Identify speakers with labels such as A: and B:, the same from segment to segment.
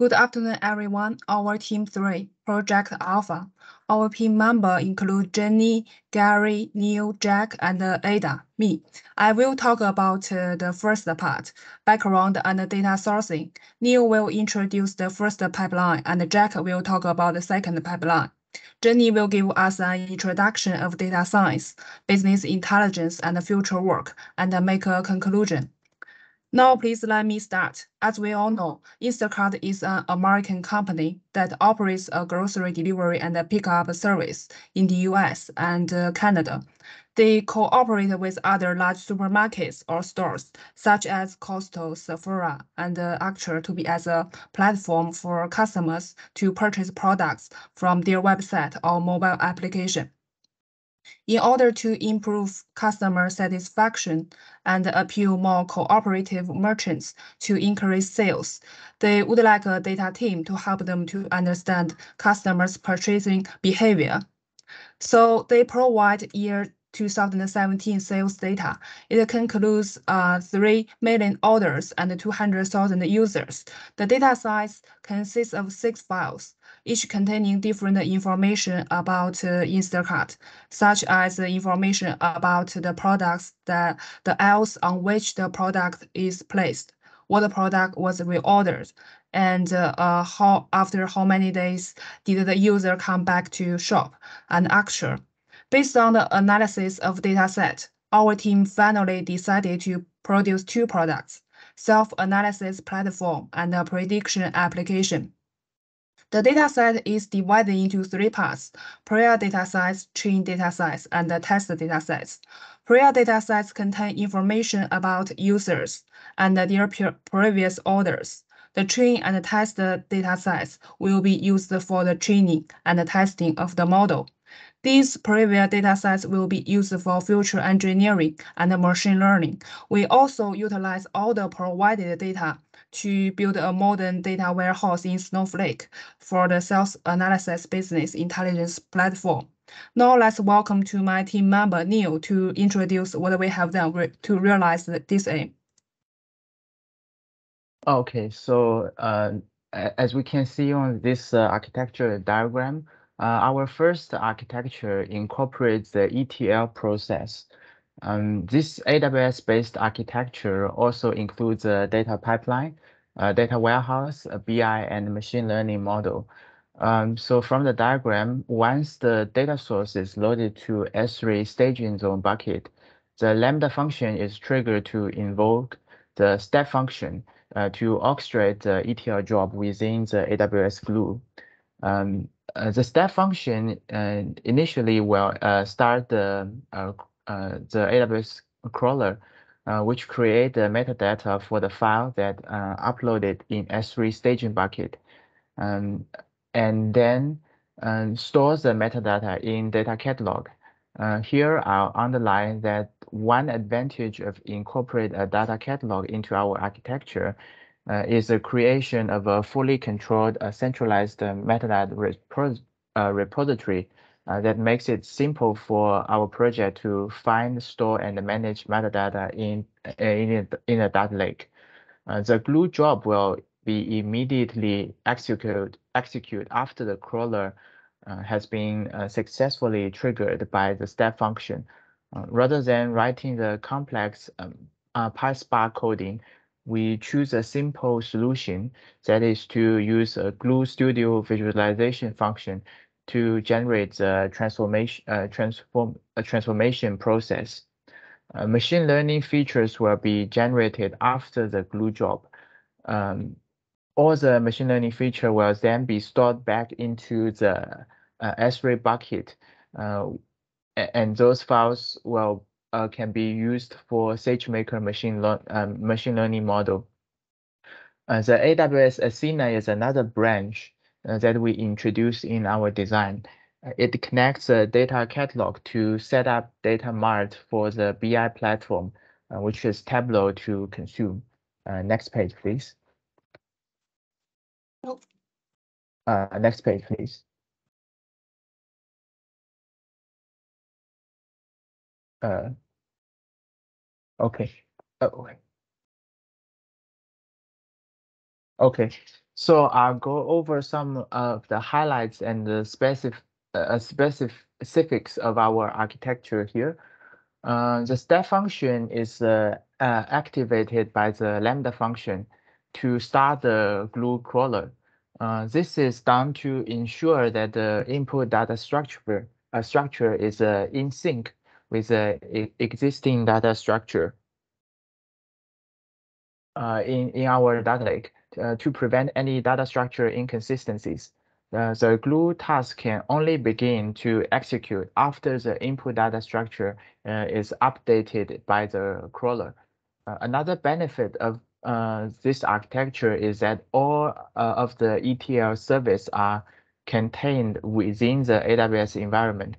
A: Good afternoon, everyone. Our Team 3, Project Alpha. Our team members include Jenny, Gary, Neil, Jack, and Ada, me. I will talk about the first part, background and data sourcing. Neil will introduce the first pipeline, and Jack will talk about the second pipeline. Jenny will give us an introduction of data science, business intelligence, and future work, and make a conclusion. Now, please let me start. As we all know, Instacart is an American company that operates a grocery delivery and pickup service in the US and Canada. They cooperate with other large supermarkets or stores, such as Costco, Sephora, and Acture, to be as a platform for customers to purchase products from their website or mobile application. In order to improve customer satisfaction and appeal more cooperative merchants to increase sales, they would like a data team to help them to understand customers' purchasing behavior. So they provide year 2017 sales data. It concludes 3 million orders and 200,000 users. The data size consists of 6 files, each containing different information about Instacart, such as information about the products, the aisles on which the product is placed, what the product was reordered, and after how many days did the user come back to shop, and actual. Based on the analysis of dataset, our team finally decided to produce 2 products, self-analysis platform and a prediction application. The dataset is divided into 3 parts: prior datasets, train datasets, and test datasets. Prior datasets contain information about users and their previous orders. The train and test datasets will be used for the training and testing of the model. These previous datasets will be used for future engineering and machine learning. We also utilize all the provided data to build a modern data warehouse in Snowflake for the sales analysis business intelligence platform. Now let's welcome to my team member Neil to introduce what we have done to realize this aim.
B: Okay, so as we can see on this architecture diagram, our first architecture incorporates the ETL process. This AWS-based architecture also includes a data pipeline, a data warehouse, a BI, and machine learning model. So from the diagram, once the data source is loaded to S3 staging zone bucket, the Lambda function is triggered to invoke the step function to orchestrate the ETL job within the AWS Glue. The step function initially will start the AWS crawler, which create the metadata for the file that uploaded in S3 staging bucket, and then stores the metadata in data catalog. Here I'll underline that one advantage of incorporate a data catalog into our architecture is the creation of a fully controlled centralized metadata repository that makes it simple for our project to find, store, and manage metadata in a data lake. The glue job will be immediately execute after the crawler has been successfully triggered by the step function. Rather than writing the complex PySpark coding, we choose a simple solution, that is to use a Glue Studio visualization function to generate the transformation process. Machine learning features will be generated after the glue job. All the machine learning feature will then be stored back into the S3 bucket, and those files will can be used for SageMaker machine learning model. The AWS Athena is another branch that we introduced in our design. It connects a data catalog to set up data mart for the BI platform, which is Tableau to consume. Next page, please.
A: Nope.
B: Next page, please. Okay. Oh, okay. So I'll go over some of the highlights and the specifics of our architecture here. The step function is activated by the Lambda function to start the glue crawler. This is done to ensure that the input data structure is in sync with the existing data structure in our data lake to prevent any data structure inconsistencies. The glue task can only begin to execute after the input data structure is updated by the crawler. Another benefit of this architecture is that all of the ETL service are contained within the AWS environment.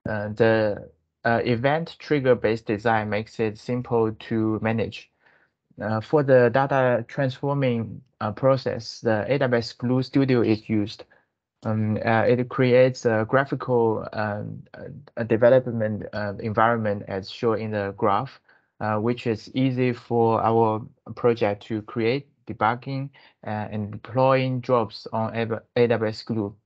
B: The event trigger-based design makes it simple to manage. For the data transforming process, the AWS Glue Studio is used. It creates a graphical development environment as shown in the graph, which is easy for our project to create, debugging, and deploying jobs on AWS Glue.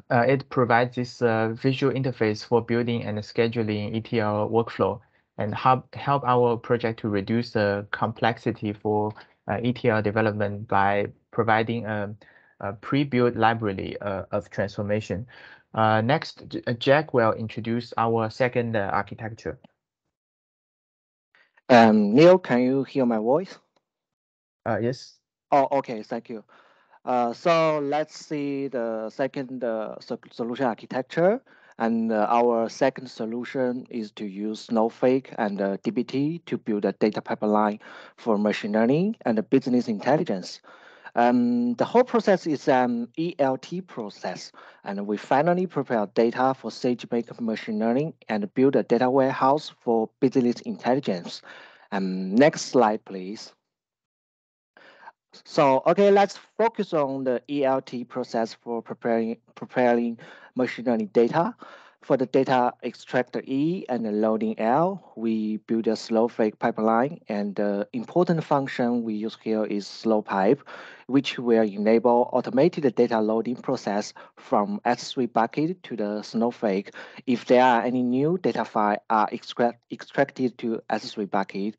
B: It provides this visual interface for building and scheduling ETL workflow and help our project to reduce the complexity for ETL development by providing a pre-built library of transformation. Next, Jack will introduce our second architecture.
C: Neil, can you hear my voice?
B: Yes.
C: Oh, okay, thank you. So let's see the second solution architecture. And our second solution is to use Snowflake and dbt to build a data pipeline for machine learning and business intelligence. The whole process is an ELT process, and we finally prepare data for SageMaker machine learning and build a data warehouse for business intelligence. Next slide, please. So, okay, let's focus on the ELT process for preparing machine learning data. For the data extractor E and the loading L, we build a Snowflake pipeline, and the important function we use here is slow pipe, which will enable automated data loading process from S3 bucket to the Snowflake if there are any new data file are extracted to S3 bucket.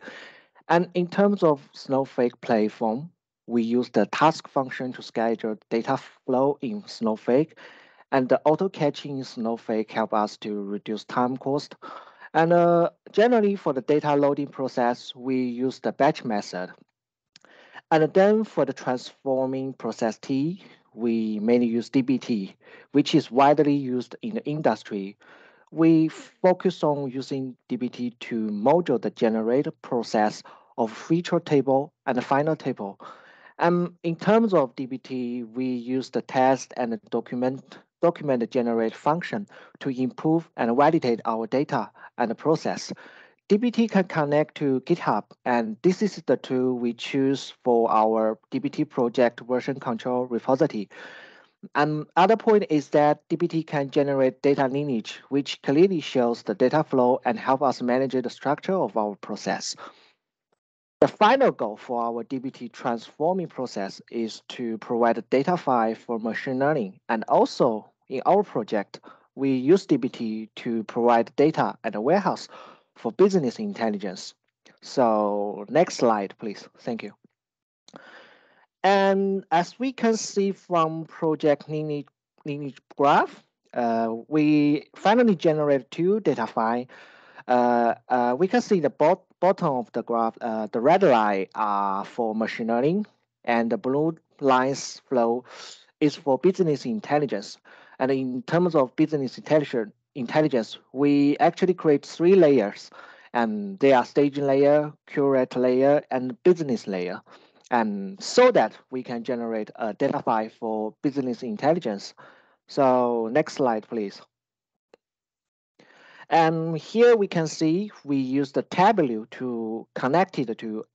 C: And in terms of Snowflake platform, we use the task function to schedule data flow in Snowflake, and the auto caching in Snowflake help us to reduce time cost. And generally for the data loading process, we use the batch method. And then for the transforming process T, we mainly use dbt, which is widely used in the industry. We focus on using dbt to module the generate process of feature table and the final table. In terms of dbt, we use the test and the document generate function to improve and validate our data and the process. dbt can connect to GitHub, and this is the tool we choose for our dbt project version control repository. Other point is that dbt can generate data lineage, which clearly shows the data flow and help us manage the structure of our process. The final goal for our dbt transforming process is to provide a data file for machine learning. And also in our project, we use dbt to provide data and a warehouse for business intelligence. So next slide, please. Thank you. And as we can see from project lineage graph, we finally generated two data files. We can see the bottom of the graph, the red line are for machine learning, and the blue lines flow is for business intelligence. And in terms of business intelligence, we actually create three layers, and they are staging layer, curate layer, and business layer. And so that we can generate a data file for business intelligence. So next slide, please. And here we can see we use the Tableau to connect to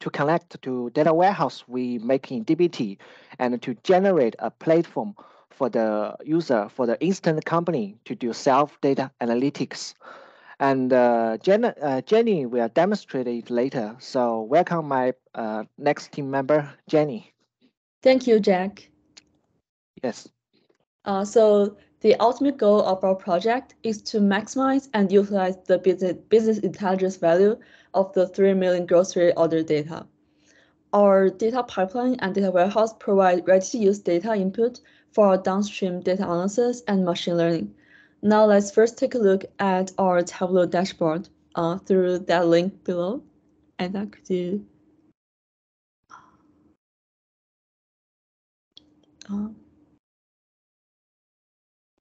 C: data warehouse we make in dbt and to generate a platform for the user, for the instant company to do self data analytics. And Jenny will demonstrate it later. So welcome my next team member, Jenny.
D: Thank you, Jack.
C: Yes.
D: So the ultimate goal of our project is to maximize and utilize the business intelligence value of the 3 million grocery order data. Our data pipeline and data warehouse provide ready-to-use data input for our downstream data analysis and machine learning. Now let's first take a look at our Tableau dashboard through that link below. And could you?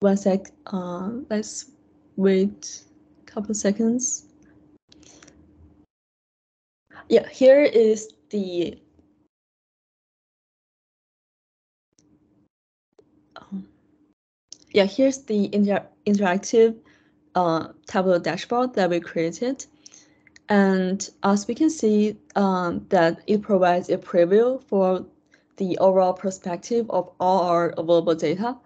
D: One sec. Let's wait a couple seconds. Yeah, here is the here's the interactive Tableau dashboard that we created. And as we can see that it provides a preview for the overall perspective of all our available data.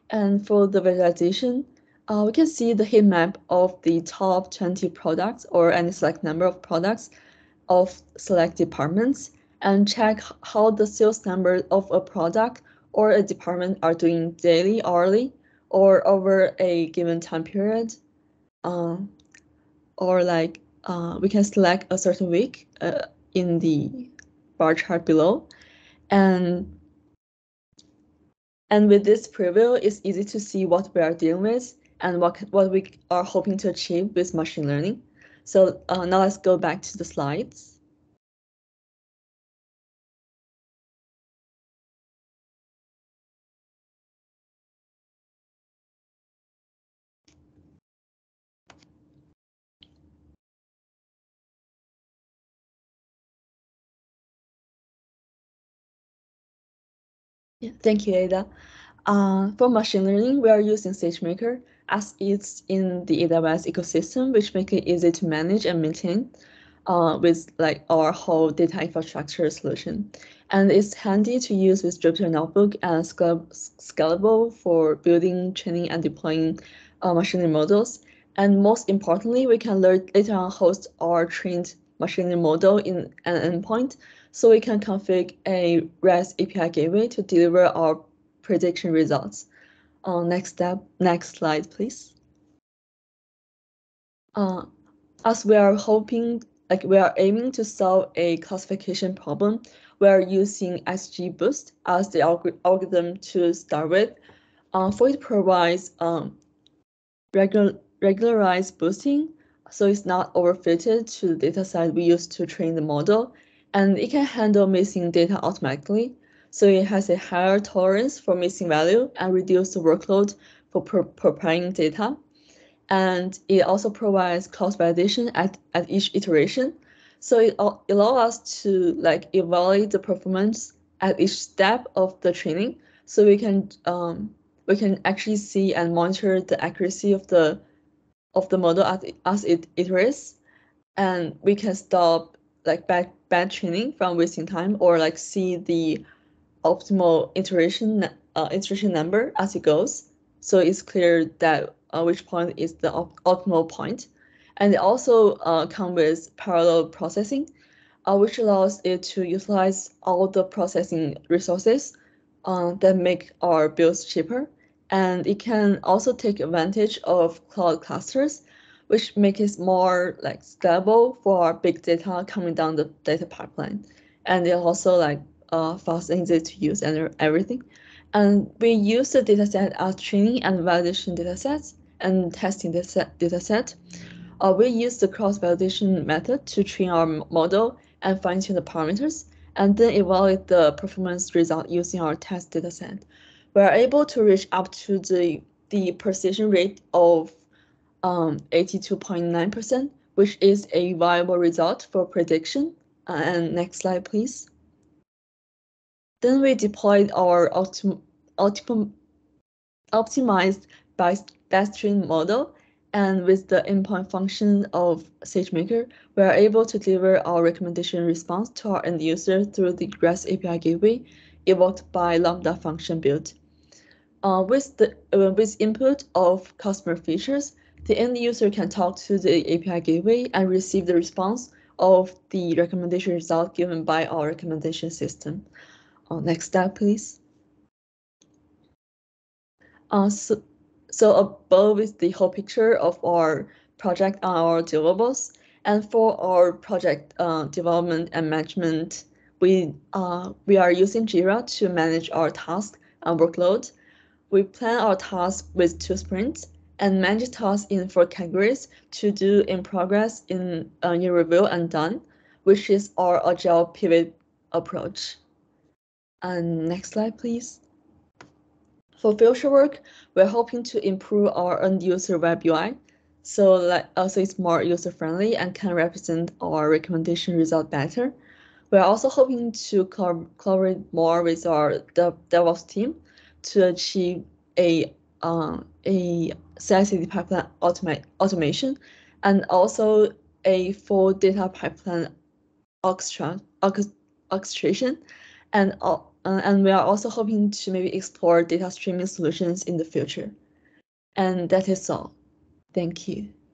D: And for the visualization, we can see the heat map of the top 20 products or any select number of products of select departments and check how the sales numbers of a product or a department are doing daily, hourly, or over a given time period. Or like we can select a certain week in the bar chart below. And with this preview, it's easy to see what we are dealing with and what we are hoping to achieve with machine learning. So now let's go back to the slides. Yeah, thank you, Ada. For machine learning, we are using SageMaker as it's in the AWS ecosystem, which makes it easy to manage and maintain with like our whole data infrastructure solution. And it's handy to use with Jupyter Notebook and scalable for building, training, and deploying machine learning models. And most importantly, we can later on host our trained machine learning model in an endpoint, so we can configure a REST API gateway to deliver our prediction results. Next slide, please. As we are aiming to solve a classification problem, we are using XGBoost as the algorithm to start with. For it provides regularized boosting, so it's not overfitted to the dataset we use to train the model, and it can handle missing data automatically. So it has a higher tolerance for missing value and reduce the workload for preparing data. And it also provides cross-validation at each iteration. So it allows us to like evaluate the performance at each step of the training. So we can actually see and monitor the accuracy of the model as it iterates, and we can stop like bad training from wasting time, or like see the optimal iteration number as it goes. So it's clear that which point is the optimal point. And it also comes with parallel processing, which allows it to utilize all the processing resources that make our builds cheaper. And it can also take advantage of cloud clusters, which make it more like scalable for our big data coming down the data pipeline. And it also like fast and easy to use and everything. And we use the dataset as training and validation datasets and testing dataset. We use the cross-validation method to train our model and fine-tune the parameters, and then evaluate the performance result using our test dataset. We are able to reach up to the precision rate of 82.9%, which is a viable result for prediction. And next slide, please. Then we deployed our optimized best-trained model, and with the endpoint function of SageMaker, we are able to deliver our recommendation response to our end user through the REST API gateway evoked by Lambda function build. With input of customer features, the end user can talk to the API gateway and receive the response of the recommendation result given by our recommendation system. Next slide, please. So above is the whole picture of our project and our deliverables. And for our project development and management, we are using Jira to manage our task and workload. We plan our tasks with 2 sprints and manage tasks in 4 categories: to do, in progress, in review, and done, which is our agile pivot approach. And next slide, please. For future work, we're hoping to improve our end-user web UI, so it's more user-friendly and can represent our recommendation result better. We're also hoping to collaborate more with our DevOps team to achieve a CI/CD pipeline automation, and also a full data pipeline orchestration, and we are also hoping to maybe explore data streaming solutions in the future. And that is all. Thank you.